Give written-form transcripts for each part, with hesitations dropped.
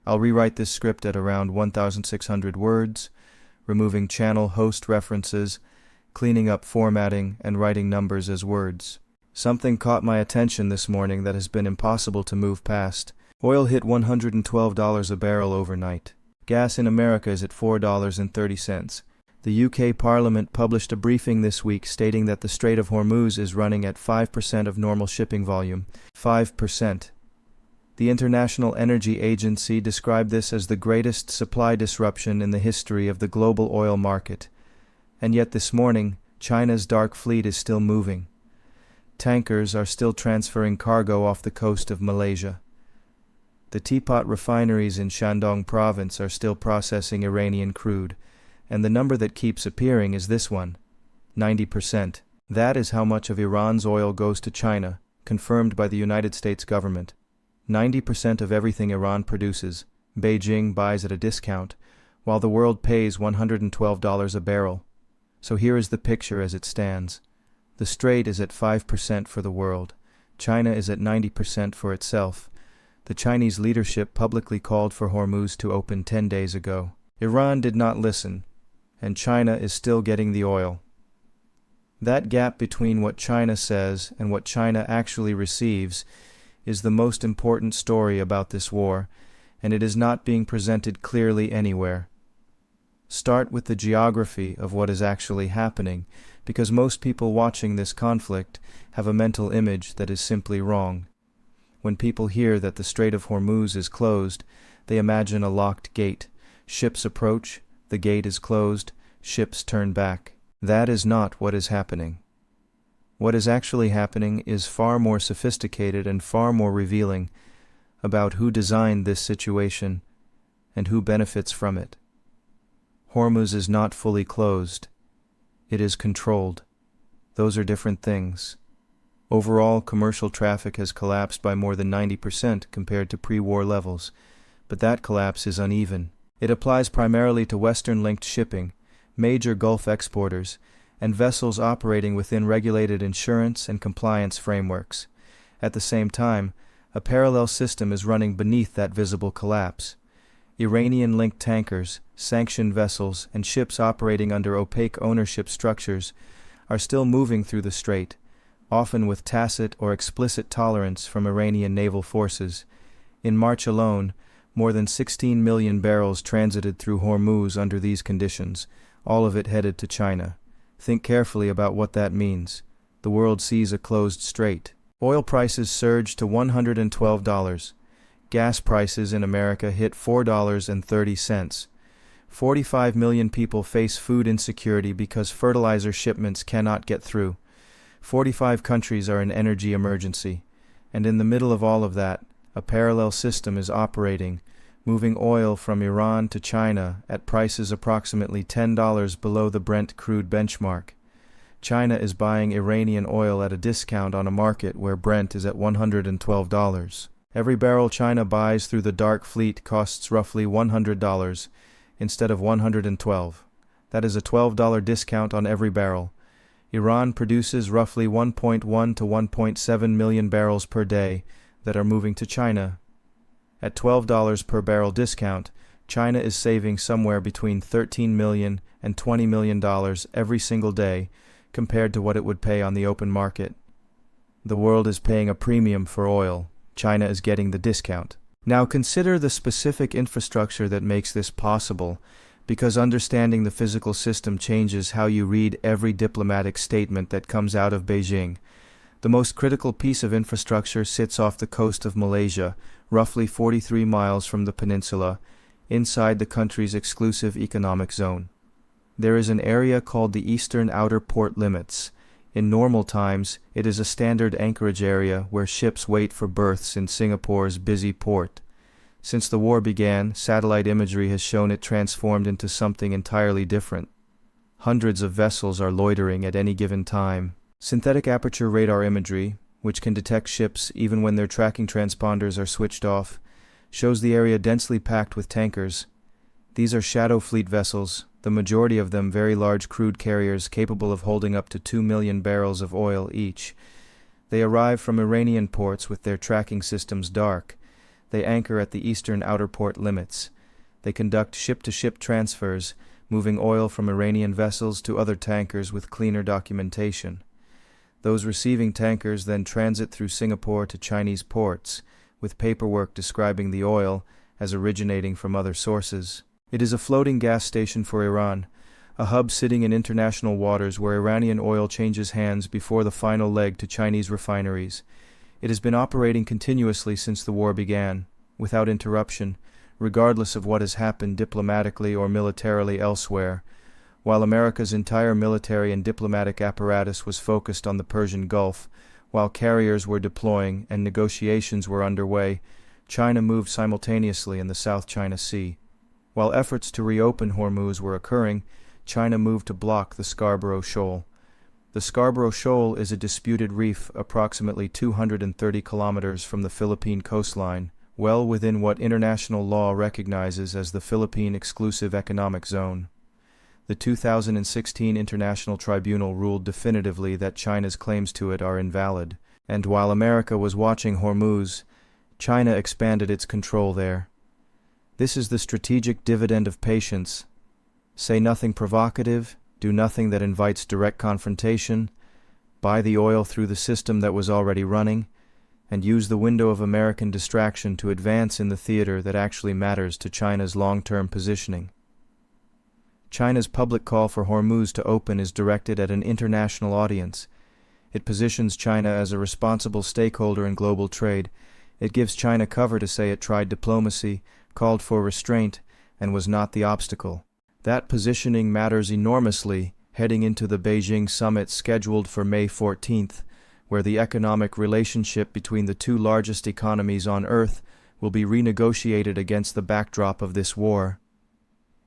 I'll rewrite this script at around 1,600 words, removing channel host references, cleaning up formatting, and writing numbers as words. Something caught my attention this morning that has been impossible to move past. Oil hit $112 a barrel overnight. Gas in America is at $4.30. The UK Parliament published a briefing this week stating that the Strait of Hormuz is running at 5% of normal shipping volume. 5%. The International Energy Agency described this as the greatest supply disruption in the history of the global oil market. And yet this morning, China's dark fleet is still moving. Tankers are still transferring cargo off the coast of Malaysia. The teapot refineries in Shandong province are still processing Iranian crude, and the number that keeps appearing is this one, 90%. That is how much of Iran's oil goes to China, confirmed by the United States government. 90% of everything Iran produces, Beijing buys at a discount, while the world pays $112 a barrel. So here is the picture as it stands. The strait is at 5% for the world. China is at 90% for itself. The Chinese leadership publicly called for Hormuz to open 10 days ago. Iran did not listen, and China is still getting the oil. That gap between what China says and what China actually receives is the most important story about this war, and it is not being presented clearly anywhere. Start with the geography of what is actually happening, because most people watching this conflict have a mental image that is simply wrong. When people hear that the Strait of Hormuz is closed, they imagine a locked gate. Ships approach, the gate is closed, ships turn back. That is not what is happening. What is actually happening is far more sophisticated and far more revealing about who designed this situation and who benefits from it. Hormuz is not fully closed. It is controlled. Those are different things. Overall, commercial traffic has collapsed by more than 90% compared to pre-war levels, but that collapse is uneven. It applies primarily to Western-linked shipping, major Gulf exporters, and vessels operating within regulated insurance and compliance frameworks. At the same time, a parallel system is running beneath that visible collapse. Iranian-linked tankers, sanctioned vessels, and ships operating under opaque ownership structures are still moving through the strait, often with tacit or explicit tolerance from Iranian naval forces. In March alone, more than 16 million barrels transited through Hormuz under these conditions, all of it headed to China. Think carefully about what that means. The world sees a closed strait. Oil prices surged to $112. Gas prices in America hit $4.30. 45 million people face food insecurity because fertilizer shipments cannot get through. 45 countries are in energy emergency. And in the middle of all of that, a parallel system is operating, moving oil from Iran to China at prices approximately $10 below the Brent crude benchmark. China is buying Iranian oil at a discount on a market where Brent is at $112. Every barrel China buys through the dark fleet costs roughly $100 instead of $112. That is a $12 discount on every barrel. Iran produces roughly 1.1 to 1.7 million barrels per day that are moving to China. At $12 per barrel discount, China is saving somewhere between $13 million and $20 million every single day compared to what it would pay on the open market. The world is paying a premium for oil. China is getting the discount. Now consider the specific infrastructure that makes this possible, because understanding the physical system changes how you read every diplomatic statement that comes out of Beijing. The most critical piece of infrastructure sits off the coast of Malaysia, roughly 43 miles from the peninsula, inside the country's exclusive economic zone. There is an area called the Eastern Outer Port Limits. In normal times, it is a standard anchorage area where ships wait for berths in Singapore's busy port. Since the war began, satellite imagery has shown it transformed into something entirely different. Hundreds of vessels are loitering at any given time. Synthetic aperture radar imagery, which can detect ships even when their tracking transponders are switched off, shows the area densely packed with tankers. These are shadow fleet vessels, the majority of them very large crude carriers capable of holding up to 2 million barrels of oil each. They arrive from Iranian ports with their tracking systems dark. They anchor at the eastern outer port limits. They conduct ship-to-ship transfers, moving oil from Iranian vessels to other tankers with cleaner documentation. Those receiving tankers then transit through Singapore to Chinese ports, with paperwork describing the oil as originating from other sources. It is a floating gas station for Iran, a hub sitting in international waters where Iranian oil changes hands before the final leg to Chinese refineries. It has been operating continuously since the war began, without interruption, regardless of what has happened diplomatically or militarily elsewhere. While America's entire military and diplomatic apparatus was focused on the Persian Gulf, while carriers were deploying and negotiations were underway, China moved simultaneously in the South China Sea. While efforts to reopen Hormuz were occurring, China moved to block the Scarborough Shoal. The Scarborough Shoal is a disputed reef approximately 230 kilometers from the Philippine coastline, well within what international law recognizes as the Philippine Exclusive Economic Zone. The 2016 International Tribunal ruled definitively that China's claims to it are invalid, and while America was watching Hormuz, China expanded its control there. This is the strategic dividend of patience. Say nothing provocative, do nothing that invites direct confrontation, buy the oil through the system that was already running, and use the window of American distraction to advance in the theater that actually matters to China's long-term positioning. China's public call for Hormuz to open is directed at an international audience. It positions China as a responsible stakeholder in global trade. It gives China cover to say it tried diplomacy, called for restraint, and was not the obstacle. That positioning matters enormously heading into the Beijing summit scheduled for May 14th, where the economic relationship between the two largest economies on Earth will be renegotiated against the backdrop of this war.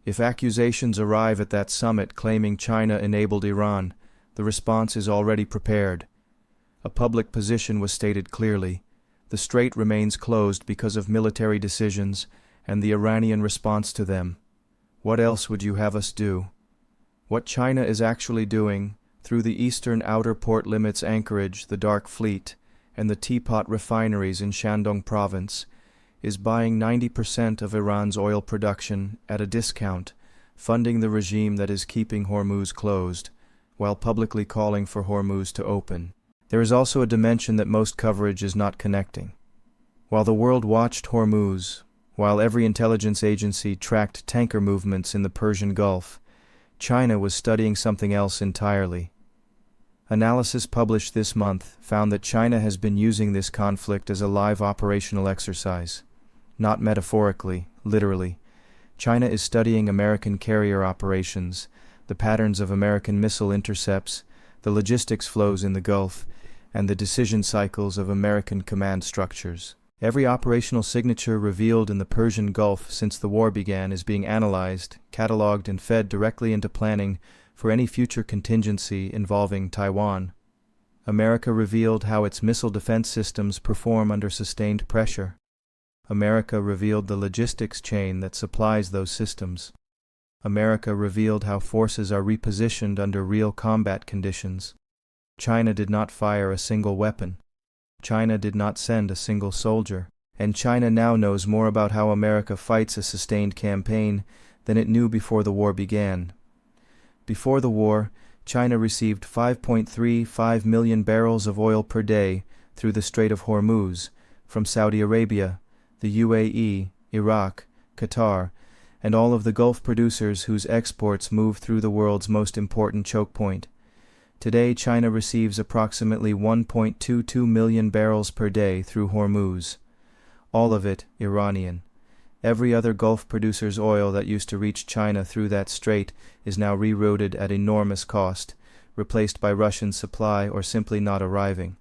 If accusations arrive at that summit claiming China enabled Iran, the response is already prepared. A public position was stated clearly. The strait remains closed because of military decisions and the Iranian response to them. What else would you have us do? What China is actually doing, through the eastern outer port limits anchorage, the Dark Fleet, and the teapot refineries in Shandong province, is buying 90% of Iran's oil production at a discount, funding the regime that is keeping Hormuz closed, while publicly calling for Hormuz to open. There is also a dimension that most coverage is not connecting. While the world watched Hormuz, while every intelligence agency tracked tanker movements in the Persian Gulf, China was studying something else entirely. Analysis published this month found that China has been using this conflict as a live operational exercise. Not metaphorically, literally. China is studying American carrier operations, the patterns of American missile intercepts, the logistics flows in the Gulf, and the decision cycles of American command structures. Every operational signature revealed in the Persian Gulf since the war began is being analyzed, cataloged, and fed directly into planning for any future contingency involving Taiwan. America revealed how its missile defense systems perform under sustained pressure. America revealed the logistics chain that supplies those systems. America revealed how forces are repositioned under real combat conditions. China did not fire a single weapon. China did not send a single soldier. And China now knows more about how America fights a sustained campaign than it knew before the war began. Before the war, China received 5.35 million barrels of oil per day through the Strait of Hormuz from Saudi Arabia, the UAE, Iraq, Qatar, and all of the Gulf producers whose exports move through the world's most important choke point. Today, China receives approximately 1.22 million barrels per day through Hormuz. All of it Iranian. Every other Gulf producer's oil that used to reach China through that strait is now rerouted at enormous cost, replaced by Russian supply or simply not arriving.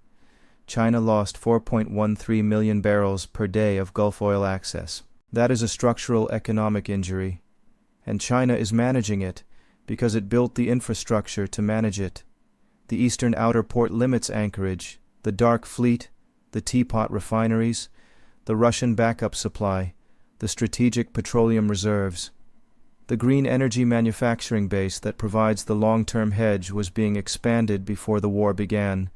China lost 4.13 million barrels per day of Gulf oil access. That is a structural economic injury, and China is managing it because it built the infrastructure to manage it. The eastern outer port limits anchorage, the Dark Fleet, the teapot refineries, the Russian backup supply, the strategic petroleum reserves. The green energy manufacturing base that provides the long-term hedge was being expanded before the war began.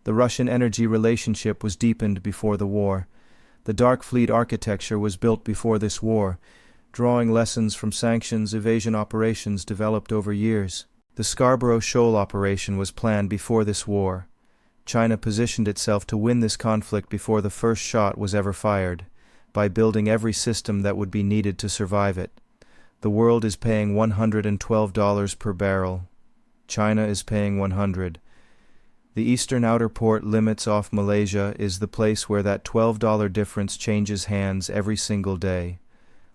The Russian energy relationship was deepened before the war. The Dark Fleet architecture was built before this war, drawing lessons from sanctions evasion operations developed over years. The Scarborough Shoal operation was planned before this war. China positioned itself to win this conflict before the first shot was ever fired, by building every system that would be needed to survive it. The world is paying $112 per barrel. China is paying $100. The eastern outer port limits off Malaysia is the place where that $12 difference changes hands every single day.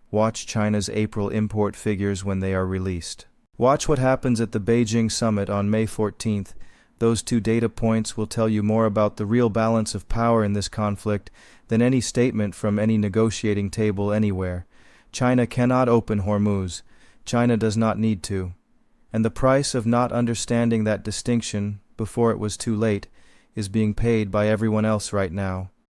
Watch China's April import figures when they are released. Watch what happens at the Beijing summit on May 14th. Those two data points will tell you more about the real balance of power in this conflict than any statement from any negotiating table anywhere. China cannot open Hormuz. China does not need to. And the price of not understanding that distinction before it was too late is being paid by everyone else right now.